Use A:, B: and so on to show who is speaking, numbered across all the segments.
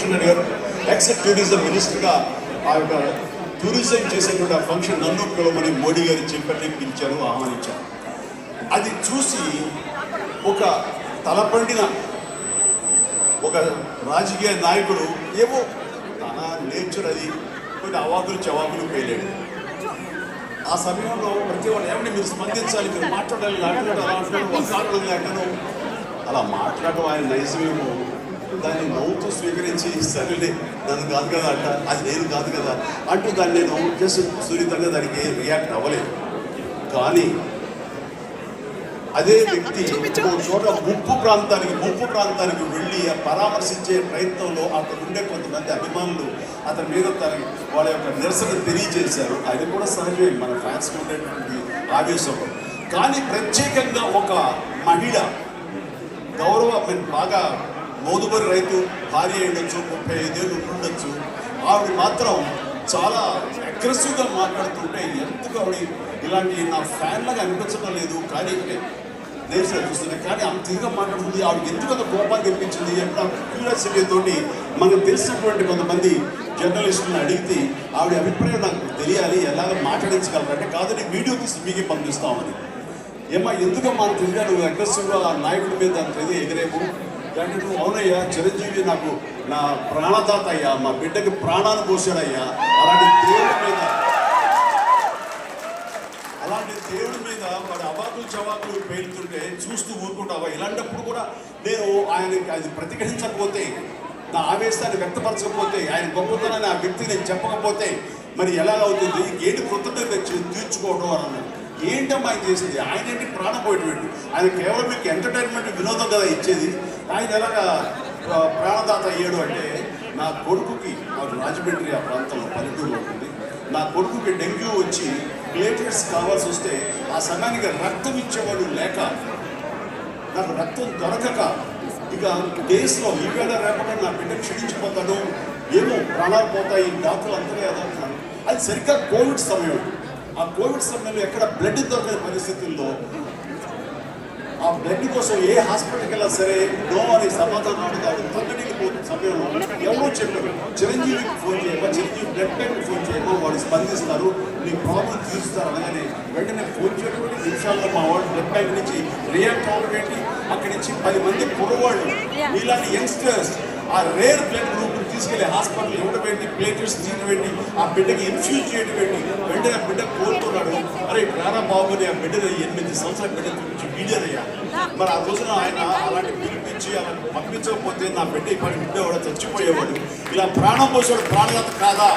A: Function అడిగారు. X tourism మినిస్టర్గా ఆ యొక్క టూరిజం చేసేటువంటి ఆ ఫంక్షన్ నన్ను పిలవమని మోడీ గారు చెప్పని పిలిచారు, ఆహ్వానించారు. అది చూసి ఒక తలపండిన ఒక రాజకీయ నాయకుడు ఏమో తన నేచర్ అది కొన్ని అవాకులు చవాకులు పేలేడు. ఆ సమయంలో ప్రతి వాళ్ళు ఏమంటే మీరు స్పందించాలి, మీరు మాట్లాడాలి, అలా అంటున్నాడు లేకను అలా మాట్లాడడం ఆయన నైజమేమో దాన్ని నవ్వుతూ స్వీకరించి ఇస్తానండి, నన్ను కాదు కదా అంట, అది నేను కాదు కదా అంటూ దాన్ని నేను జస్ట్ సున్నితంగా దానికి రియాక్ట్ అవ్వలేదు. కానీ అదే వ్యక్తి చోట ముప్పు ప్రాంతానికి వెళ్ళి పరామర్శించే ప్రయత్నంలో అక్కడ ఉండే కొంతమంది అభిమానులు అతని మీద వాళ్ళ యొక్క నిరసన తెలియజేశారు. అది కూడా సహజమే, మన ఫ్యాన్స్కి ఉండేటువంటి ఆవేశం. కానీ ప్రత్యేకంగా ఒక మహిళ బాగా మోదుబరి రైతు భార్య ఉండొచ్చు, 35 ఏళ్ళు ఉండొచ్చు, ఆవిడ మాత్రం చాలా అగ్రెసివ్గా మాట్లాడుతుంటే ఎందుకు ఆవిడ ఇలాంటి నా ఫ్యాన్ లాగా అనిపించడం లేదు, కానీ దేశంలో చూస్తున్నాయి, కానీ అంత ఇదిగా మాట్లాడుతుంది. ఆవిడకి ఎందుకు అంత కోపాన్ని తెప్పించింది అంటే క్యూరియాసిటీ తోటి మనకు తెలిసినటువంటి కొంతమంది జర్నలిస్టులను అడిగితే ఆవిడ అభిప్రాయం నాకు తెలియాలి, ఎలాగ మాట్లాడించగలరంటే కాదని వీడియో తీసి మీకే పంపిస్తామని. ఏమా ఎందుకమ్మా అంత ఇదిగా నువ్వు అగ్రెసివ్గా నాయకుడి మీద అంత ఇది ఎగిరేము అంటే, నువ్వు అవునయ్యా చిరంజీవి నాకు నా ప్రాణదాత అయ్యా, మా బిడ్డకి ప్రాణాన్ని పోసాడయ్యా, అలాంటి దేవుడి మీద వాడు అవాకులు చవాకులు పేలుతుంటే చూస్తూ ఊరుకుంటావా? ఇలాంటప్పుడు కూడా నేను ఆయనకి అది ప్రతిఘటించకపోతే, నా ఆవేశాన్ని వ్యక్తపరచకపోతే, ఆయన గొప్పతనాన్ని ఆ వ్యక్తికి నేను చెప్పకపోతే మరి ఎలాగవుతుంది? ఏంటి కృతజ్ఞత తీర్చుకోవడం అని అన్నాడు. ఏంటమ్మా ఆయన చేసేది? ఆయన ఏంటి ప్రాణపోయేటువంటి, ఆయన కేవలం మీకు ఎంటర్టైన్మెంట్ వినోదం కదా ఇచ్చేది, ఆయన ఎలాగా ప్రాణదాత అయ్యాడు అంటే, నా కొడుకుకి రాజమండ్రి ఆ ప్రాంతంలో పల్లెటూరు ఉంటుంది, నా కొడుకుకి డెంగ్యూ వచ్చి ప్లేట్లెట్స్ కావాల్సి వస్తే ఆ సమయానికి రక్తం ఇచ్చేవాడు లేక, నాకు రక్తం దొరకక ఇక డేస్లో ఈవేళ రేపటి నా బిడ్డ క్షీణించిపోతాడు, ఏమో ప్రాణాలు పోతాయి, డాక్టర్లు అంతగా ఎదుగుతున్నాను. అది సరిగ్గా కోవిడ్ సమయం. ఆ కోవిడ్ సమయంలో ఎక్కడ బ్లడ్ దొరకని పరిస్థితుల్లో ఆ బ్లడ్ కోసం ఏ హాస్పిటల్కి వెళ్ళా సరే నో అని సమాధానం తగ్గడిపోతున్న సమయంలో ఎవరో చెప్పారు, చిరంజీవికి ఫోన్ చేయమో, చిరంజీవి బ్లడ్ బ్యాంక్కి ఫోన్ చేయమో, వాళ్ళు స్పందిస్తారు, నీ ప్రాబ్లం తీరుస్తారు అనగానే వెంటనే ఫోన్ చేయటువంటి నిమిషాల్లో మా వాళ్ళు బ్లడ్ బ్యాంక్ నుంచి రియాక్ట్ అవ్వడం ఏంటి, అక్కడి నుంచి 10 మంది కుర్రవాళ్ళు ఇలాంటి యంగ్స్టర్స్ ఆ రేర్ బ్లడ్ గ్రూప్ని తీసుకెళ్లి హాస్పిటల్ ఇవ్వడం ఏంటి, ప్లేటెట్స్ తీయడం ఏంటి, ఆ బిడ్డకి ఇన్ఫ్యూజ్ చేయడం ఏంటి. వెంటనే ఆ బిడ్డ కోరుకున్నాడు, అరే ప్రాణా బాబుని ఆ బిడ్డ 8 సంవత్సరాల బిడ్డ నుంచి వీడియర్ అయ్యా, మరి ఆ రోజున ఆయన అలాంటి పిలిపించి అలా పంపించకపోతే నా బిడ్డ ఇప్పటి ఉండేవాడు, చచ్చిపోయేవాడు. ఇలా ప్రాణం పోసేవాడు ప్రాణాలత కాదా?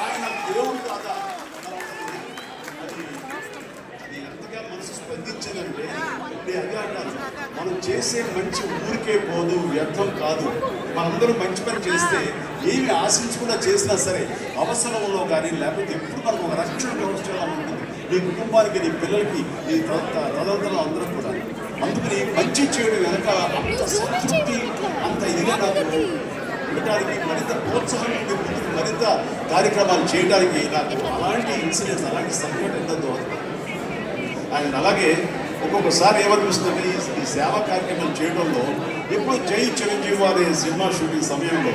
A: ఆయన దేవుడు కాదా? అది ఎంతగా మనసు స్పందించిందంటే అదే అంటారు, మనం చేసే మంచి ఊరికే పోదు, వ్యర్థం కాదు. మనందరూ మంచి పని చేస్తే ఏమి ఆశించకుండా చేసినా సరే అవసరంలో కానీ లేకపోతే ఎప్పుడు మనకు ఒక రక్షణ వ్యవస్థలా ఉంటుంది, నీ కుటుంబానికి, నీ పిల్లలకి, నీ తదనంతరం అందరూ కూడా. అందుకని మంచి చేయడం వెనక అంత సంతృప్తి, అంత ఇదిగా నాకు ఉండటానికి, మరింత ప్రోత్సాహం మరింత కార్యక్రమాలు చేయడానికి నాకు అలాంటి ఇన్సిడెంట్స్, అలాంటి సంఘటన ఎంతో. ఆయన అలాగే ఒక్కొక్కసారి ఏమనిపిస్తుంది, ఈ సేవా కార్యక్రమం చేయడంలో ఇప్పుడు జై చిరంజీవి వారి సినిమా షూటింగ్ సమయంలో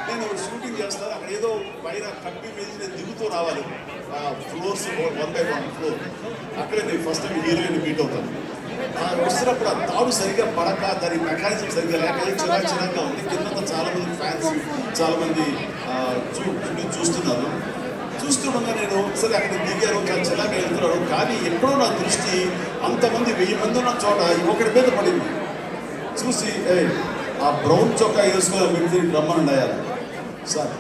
A: నేను షూటింగ్ చేస్తాను. అక్కడ ఏదో పైన కప్పి మీద నేను దిగుతూ రావాలి, ఫ్లోర్స్ 1 by 1 ఫ్లోర్. అక్కడే నేను ఫస్ట్ టైం హీరోయిన్ మీట్ అవుతాను. వస్తున్నప్పుడు ఆ తాడు సరిగ్గా పడక, దాని మెకానిజం సరిగ్గా లేక చిరాగా ఉంది. కింద చాలామంది ఫ్యాన్స్, చాలామంది చూస్తున్నారు. చూస్తుండగా నేను సరే అక్కడ దిగారు, చాలా చిరాగా వెళ్తున్నాడు. కానీ ఎక్కడో నా దృష్టి అంతమంది 1000 మంది ఉన్న చోట ఒకటి మీద పడింది. చూసి ఆ బ్రౌన్ చొక్కా వేసుకున్న వ్యక్తిని రమ్మని అయ్యారు సార్.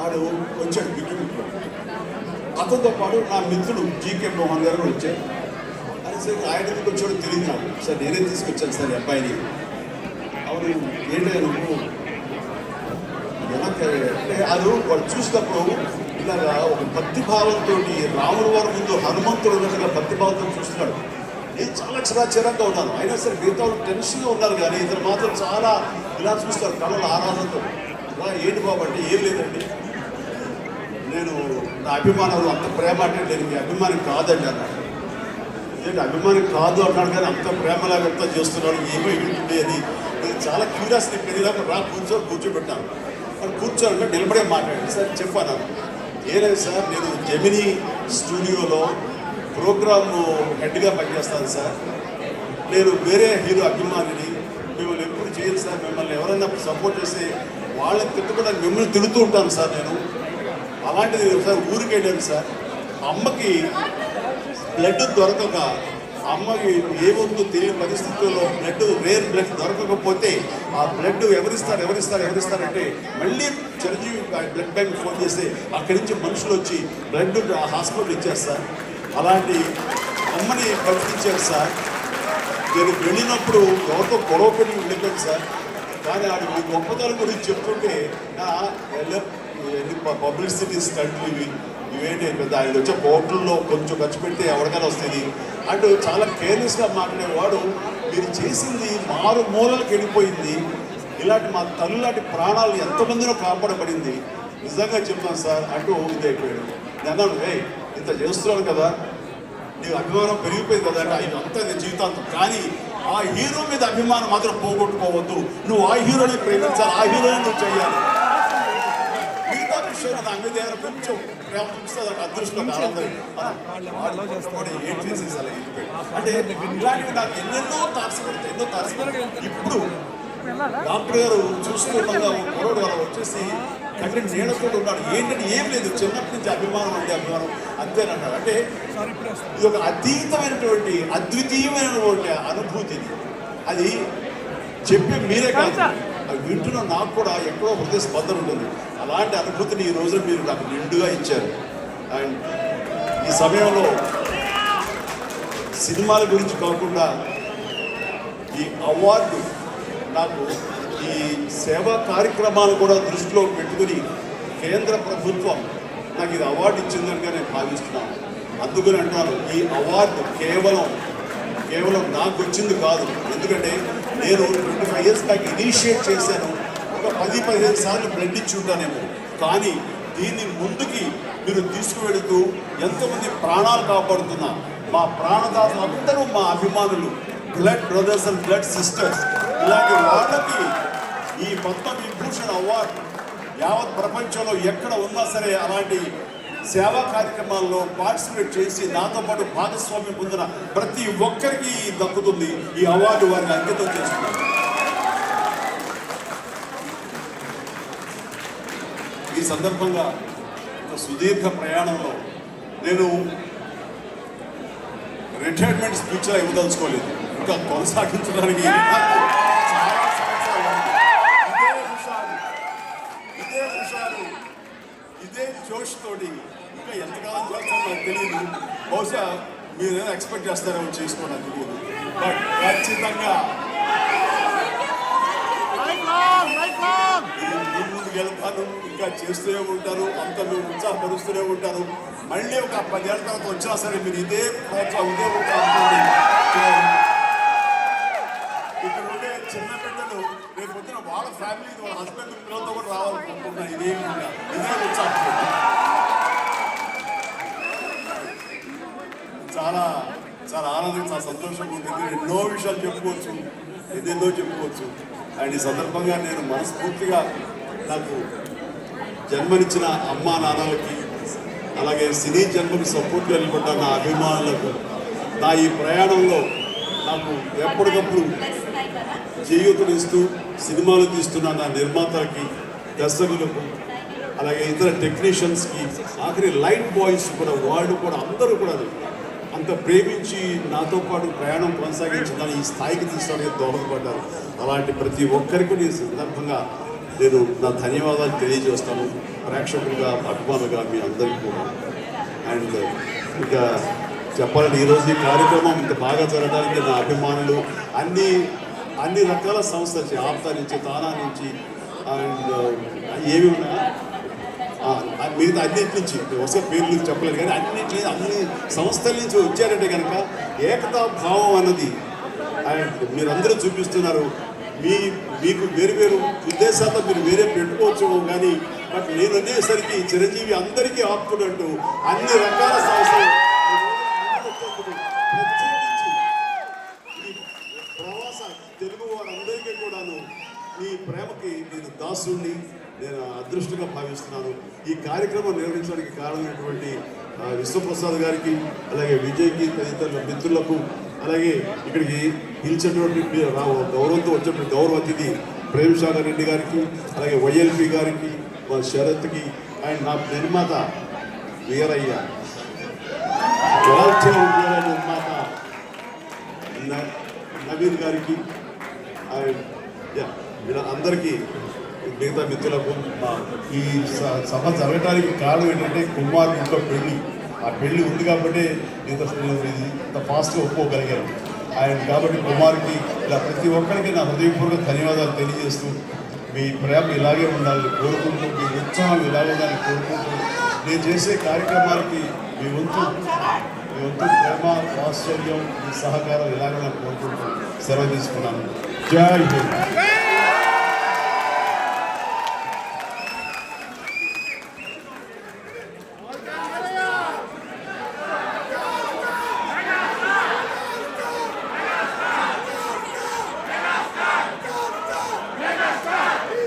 A: ఆడు వచ్చాడు బిగ్గి, అతనితో పాటు నా మిత్రుడు జీకే మోహన్ గారు వచ్చారు. అని సరే ఆయన ఎందుకు వచ్చాడో తెలియదు నాకు. సార్ నేనే తీసుకొచ్చాను సార్ అబ్బాయిని. అవును ఏంటంటే నువ్వు ఎలా అంటే అది వాడు చూసినప్పుడు ఇలాగా ఒక భక్తిభావంతో రాముల వారి ముందు హనుమంతుడు ఉన్నట్టుగా భక్తిభావంతో చూస్తున్నాడు. నేను చాలా చిరాగ్గా ఉన్నాను. అయినా సరే మిగతా టెన్షన్గా ఉన్నారు, కానీ ఇతను మాత్రం చాలా ఇలా చూస్తారు కళల ఆరాధనతో. ఇలా ఏంటి బాబు అంటే ఏం లేదండి, నేను నా అభిమానాలు అంత ప్రేమ అంటే నేను మీ అభిమానం కాదండి అన్నాడు. ఏంటి అభిమానం కాదు అన్నాడు కానీ అంత ప్రేమలా వ్యక్తం చేస్తున్నాడు ఏమైంది అని నేను చాలా క్యూరియాసిటీ పెరిగినప్పుడు కూర్చోబెట్టాను అని కూర్చోాలంటే నిలబడే మాట్లాడాను సార్ చెప్పాను ఏ లేదు సార్ నేను జెమినీ స్టూడియోలో ప్రోగ్రామ్ హెడ్గా పనిచేస్తాను సార్ నేను వేరే హీరో అభిమానిని మిమ్మల్ని ఎప్పుడు చేయను సార్ మిమ్మల్ని ఎవరైనా సపోర్ట్ చేస్తే వాళ్ళని తిట్టుకోవడానికి మిమ్మల్ని తిడుతూ ఉంటాను సార్ నేను అలాంటిది సార్ ఊరికి వెళ్ళాను సార్ అమ్మకి బ్లడ్ దొరకక అమ్మకి ఏముందో తెలియని పరిస్థితుల్లో రేర్ బ్లడ్ దొరకకపోతే ఆ బ్లడ్ ఎవరిస్తారంటే మళ్ళీ చిరంజీవి బ్లడ్ బ్యాంక్ ఫోన్ చేస్తే అక్కడి నుంచి మనుషులు వచ్చి బ్లడ్ హాస్పిటల్ ఇచ్చారు సార్ అలాంటి అమ్మని బతికించారు సార్ నేను వెళ్ళినప్పుడు ఎవరితో గొడవ పెట్టి వెళ్ళిపోయింది సార్ కానీ ఆడు మీ గొప్పతనం గురించి చెప్తుంటే పబ్లిసిటీ స్టంట్లు ఇవేంటి పెద్ద ఆయన వచ్చే కోట్లలో కొంచెం ఖర్చు పెడితే ఎవరికైనా వస్తుంది అంటూ చాలా కేర్లెస్గా మాట్లాడేవాడు మీరు చేసింది మారు మూలలకు వెళ్ళిపోయింది ఇలాంటి మా తల్లులాంటి ప్రాణాలు ఎంతమందినో కాపాడబడింది నిజంగా చెప్తాను సార్ అంటూ ఇదైపోయాడు నేను అన్నాను ఇంత చేస్తున్నాను కదా నీకు అభిమానం పెరిగిపోయింది కదా అంటే ఆయన అంతా జీవితాంతం కానీ ఆ హీరో మీద అభిమానం మాత్రం పోగొట్టుకోవద్దు నువ్వు ఆ హీరోని ప్రేమించాలి ఆ హీరోని నువ్వు చేయాలి మిగతా విషయం నా మీద ఏమైనా కొంచెం ప్రేమ చూపిస్తుంది అదృష్టం ఏం చేసేసి అలా అంటే ఇలాంటివి నాకు ఎన్నెన్నో తారసపడతాయి ఇప్పుడు డాక్టర్ గారు చూస్తుండగా కుర్రోడు గారు వచ్చేసి కంటే నీడతో ఉన్నాడు ఏంటంటే ఏం లేదు చిన్నప్పటి నుంచి అభిమానం అంతేనన్నాడు అంటే ఇది ఒక అద్వితీయమైనటువంటి అనుభూతి అది చెప్పి మీరే కాదు అది వింటున్న నాకు కూడా ఎక్కడో హృదయ స్పందన ఉంటుంది అలాంటి అనుభూతిని ఈ రోజు మీరు నాకు నిండుగా ఇచ్చారు అండ్ ఈ సమయంలో సినిమాల గురించి కాకుండా ఈ అవార్డు నాకు ఈ సేవా కార్యక్రమాలు కూడా దృష్టిలో పెట్టుకుని కేంద్ర ప్రభుత్వం నాకు ఇది అవార్డు ఇచ్చిందనిగా నేను భావిస్తున్నాను అందుకని అంటున్నాను ఈ అవార్డు కేవలం నాకు వచ్చింది కాదు ఎందుకంటే నేను 25 years బ్యాక్ ఇనిషియేట్ చేశాను ఒక 10-15 సార్లు బ్లడ్ ఇచ్చి ఉంటానేమో కానీ దీన్ని ముందుకి మీరు తీసుకువెళుతూ ఎంతోమంది ప్రాణాలు కాపాడుతున్నా మా ప్రాణదాతలు అందరూ మా అభిమానులు blood brothers and blood sisters ఇలాంటి వాళ్ళకి ఈ పద్మవిభూషణ్ అవార్డు యావత్ ప్రపంచంలో ఎక్కడ ఉన్నా సరే అలాంటి సేవా కార్యక్రమాల్లో పార్టిసిపేట్ చేసి నాతో పాటు భాగస్వామ్యం పొందిన ప్రతి ఒక్కరికి దక్కుతుంది ఈ అవార్డు వారికి అంకితం చేస్తున్నారు ఈ సందర్భంగా సుదీర్ఘ ప్రయాణంలో నేను రిటైర్మెంట్ స్పీచ్లో ఇవ్వదలుచుకోలేదు ఇంకా కొనసాగించడానికి ఇదే జోష్ తోటి ఇంకా ఎంతకాలం చేస్తారో నాకు తెలియదు బహుశా మీరు ఏదైనా ఎక్స్పెక్ట్ చేస్తారేమో చేసుకోవడానికి తెలియదు బట్ ఖచ్చితంగా ముందుకు వెళ్తాను ఇంకా చేస్తూనే ఉంటారు అంత మీరు ఉత్సాహపరుస్తూనే ఉంటారు మళ్ళీ ఒక 10 ఏళ్ళ తర్వాత వచ్చినా సరే మీరు ఇదే ప్రోత్సాహం ఇక్కడ ఉండే చిన్న బిడ్డలు రేపు పొద్దున వాళ్ళ ఫ్యామిలీ వాళ్ళ హస్బెండ్ పిల్లలతో కూడా రావాలనుకుంటున్నా ఇదే ఉత్సాహం చాలా చాలా ఆనందం చాలా సంతోషంగా ఉంటుంది ఎన్నో విషయాలు చెప్పుకోవచ్చు ఎన్నెన్నో చెప్పుకోవచ్చు అండ్ ఈ సందర్భంగా నేను మనస్ఫూర్తిగా నాకు జన్మనిచ్చిన అమ్మా నాన్నలకి అలాగే సినీ జన్మకి సపోర్ట్గా నిలబడ్డ నా అభిమానులకు నా ఈ ప్రయాణంలో నాకు ఎప్పటికప్పుడు చేయూతనిస్తూ సినిమాలు తీస్తున్న నా నిర్మాతలకి దర్శకులకు అలాగే ఇతర టెక్నీషియన్స్కి ఆఖరి లైట్ బాయ్స్ కూడా వాళ్ళు కూడా అందరూ కూడా అంత ప్రేమించి నాతో పాటు ప్రయాణం కొనసాగించడానికి ఈ స్థాయికి తీసుకోవడానికి దోహదపడ్డారు అలాంటి ప్రతి ఒక్కరికి ఈ సందర్భంగా నేను నా ధన్యవాదాలు తెలియజేస్తాను ప్రేక్షకులుగా అభిమానులుగా మీ అందరికీ కూడా అండ్ ఇంకా చెప్పాలంటే ఈరోజు ఈ కార్యక్రమం ఇంత బాగా జరగడానికి నా అభిమానులు అన్ని రకాల సంస్థలు ఆప్తా నుంచి తానా నుంచి అండ్ ఏమి ఉన్నాయా మిగతా అన్నింటి నుంచి వరుస పేర్లు చెప్పలేదు కానీ అన్ని సంస్థల నుంచి వచ్చారంటే కనుక ఏకతా భావం అన్నది అండ్ మీరందరూ చూపిస్తున్నారు మీకు వేరు ఉద్దేశాలతో మీరు వేరే పెట్టుకోవచ్చు కానీ బట్ నేను అనేసరికి చిరంజీవి అందరికీ ఆప్తుడంటూ అన్ని రకాల సంస్థలు మీ ప్రేమకి నేను దాసుని నేను అదృష్టంగా భావిస్తున్నాను. ఈ కార్యక్రమం నిర్వహించడానికి కారణమైనటువంటి విశ్వప్రసాద్ గారికి, అలాగే విజయ్కి, తదితరుల మిత్రులకు, అలాగే ఇక్కడికి పిలిచినటువంటి గౌరవంతో వచ్చినటువంటి గౌరవ అతిథి ప్రేమ్ సాగర్ రెడ్డి గారికి, అలాగే వైఎల్పి గారికి, మా శరత్కి, అండ్ నా నిర్మాత వీరయ్య, నిర్మాత నవీన్ గారికి, అందరికీ, మిగతా మిత్రులకు. ఈ సభ జరగడానికి కారణం ఏంటంటే కుమార్ ఇంకో పెళ్ళి, ఆ పెళ్ళి ఉంది కాబట్టి ఇంత ఫాస్ట్గా ఒప్పుకోగలిగారు ఆయన. కాబట్టి కుమార్కి ఇలా ప్రతి ఒక్కరికి నా హృదయపూర్వక ధన్యవాదాలు తెలియజేస్తూ, మీ ప్రేమ ఇలాగే ఉండాలని కోరుకుంటూ, మీ ఉత్సాహం ఇలాగే ఉండాలని కోరుకుంటూ, నేను చేసే కార్యక్రమాలకి మీ వంతు ప్రేమ, వాత్సల్యం, మీ సహకారం ఇలాగే కోరుకుంటూ సెలవు తీసుకున్నాను. జై హింద్.